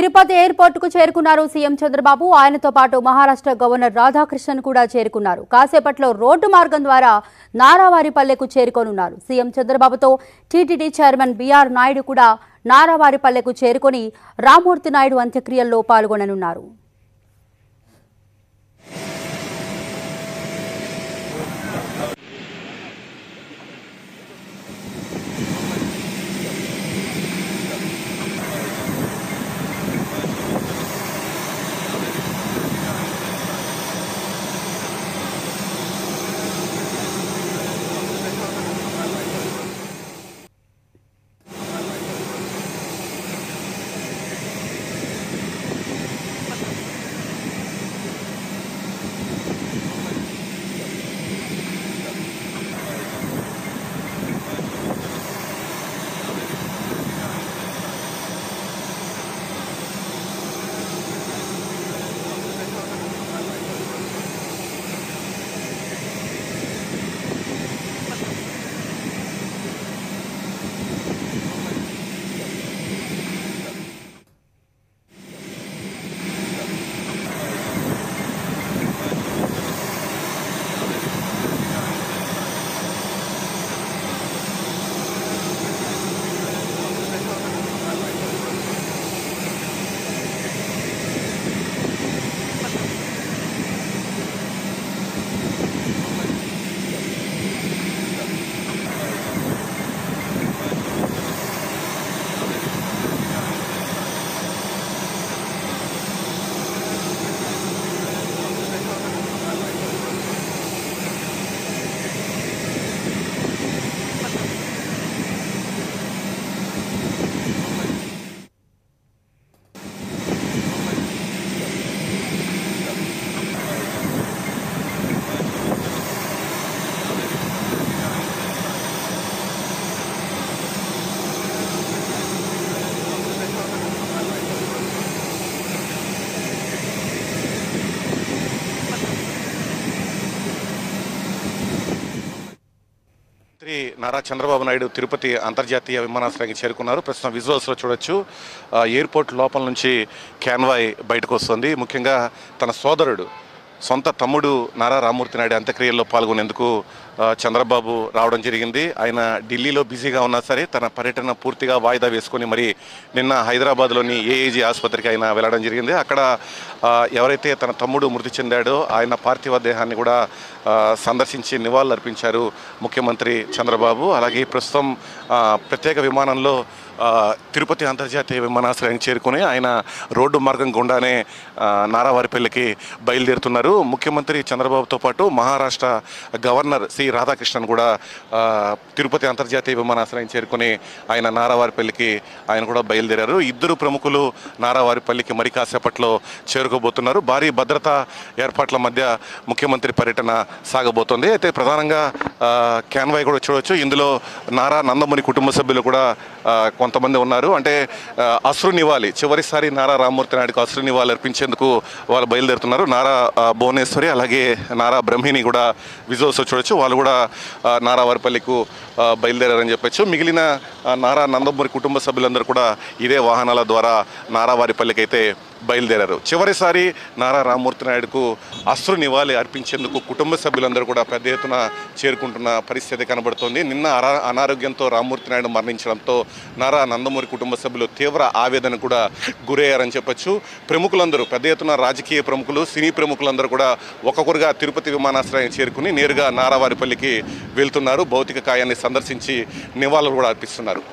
Tirupati airport కు చేరుకున్నారు CM Chandrababu. ఆయనతో పాటు మహారాష్ట్ర గవర్నర్ రాధాకృష్ణన్ కూడా చేరుకున్నారు. కాసేపట్లో రోడ్డు మార్గం ద్వారా నారావారిపల్లెకు చేరుకోనున్నారు. సీఎం చంద్రబాబుతో టీటీడీ చైర్మన్ బీఆర్ నాయుడు కూడా నారావారిపల్లెకు చేరుకొని రామ్మూర్తి నాయుడు అంత్యక్రియల్లో పాల్గొననున్నారు. నారా చంద్రబాబు నాయుడు తిరుపతి అంతర్జాతీయ విమానాశ్రయానికి చేరుకున్నారు. ప్రస్తుతం విజువల్స్లో చూడొచ్చు, ఎయిర్పోర్ట్ లోపల నుంచి క్యాన్వాయ్ బయటకు వస్తుంది. ముఖ్యంగా తన సోదరుడు, సొంత తమ్ముడు నారా రామ్మూర్తి నాయుడు అంత్యక్రియల్లో పాల్గొనేందుకు చంద్రబాబు రావడం జరిగింది. ఆయన ఢిల్లీలో బిజీగా ఉన్నా సరే తన పర్యటన పూర్తిగా వాయిదా వేసుకొని మరి నిన్న హైదరాబాద్లోని ఏఏజీ ఆసుపత్రికి ఆయన వెళ్ళడం జరిగింది. అక్కడ ఎవరైతే తన తమ్ముడు మృతి చెందాడో ఆయన పార్థివ దేహాన్ని కూడా సందర్శించి నివాళులు అర్పించారు ముఖ్యమంత్రి చంద్రబాబు. అలాగే ప్రస్తుతం ప్రత్యేక విమానంలో తిరుపతి అంతర్జాతీయ విమానాశ్రయానికి చేరుకుని ఆయన రోడ్డు మార్గం గుండానే నారావారిపల్లికి బయలుదేరుతున్నారు. ముఖ్యమంత్రి చంద్రబాబుతో పాటు మహారాష్ట్ర గవర్నర్ సి రాధాకృష్ణన్ కూడా తిరుపతి అంతర్జాతీయ విమానాశ్రయం చేరుకుని ఆయన నారావారిపల్లికి ఆయన కూడా బయలుదేరారు. ఇద్దరు ప్రముఖులు నారావారిపల్లికి మరి కాసేపట్లో చేరుకోబోతున్నారు. భారీ భద్రతా ఏర్పాట్ల మధ్య ముఖ్యమంత్రి పర్యటన సాగబోతోంది. అయితే ప్రధానంగా క్యాన్వాయ్ కూడా చూడవచ్చు. ఇందులో నారా నందమూరి కుటుంబ సభ్యులు కూడా కొంతమంది ఉన్నారు. అంటే అశ్రు నివాళి, చివరిసారి నారా రామ్మూర్తి నాయుడుకు అశ్రు నివాళి అర్పించేందుకు వాళ్ళు బయలుదేరుతున్నారు. నారా భువనేశ్వరి అలాగే నారా బ్రహ్మిణి కూడా విజువల్స్ చూడొచ్చు. వాళ్ళు కూడా నారావారిపల్లికు బయలుదేరారని చెప్పచ్చు. మిగిలిన నారా నందమూరి కుటుంబ సభ్యులందరూ కూడా ఇదే వాహనాల ద్వారా నారావారిపల్లికి అయితే బయలుదేరారు. చివరిసారి నారా రామ్మూర్తి నాయుడుకు అశ్రు నివాళి అర్పించేందుకు కుటుంబ సభ్యులందరూ కూడా పెద్ద ఎత్తున చేరుకుంటున్న పరిస్థితి కనబడుతోంది. నిన్న అనారోగ్యంతో రామ్మూర్తి నాయుడు మరణించడంతో నారా నందమూరి కుటుంబ సభ్యులు తీవ్ర ఆవేదన కూడా గురయ్యారని చెప్పచ్చు. ప్రముఖులందరూ పెద్ద ఎత్తున రాజకీయ ప్రముఖులు, సినీ ప్రముఖులందరూ కూడా ఒక్కొక్కరుగా తిరుపతి విమానాశ్రయం చేరుకుని నేరుగా నారావారిపల్లికి వెళ్తున్నారు. భౌతిక కాయాన్ని సందర్శించి నివాళులు కూడా అర్పిస్తున్నారు.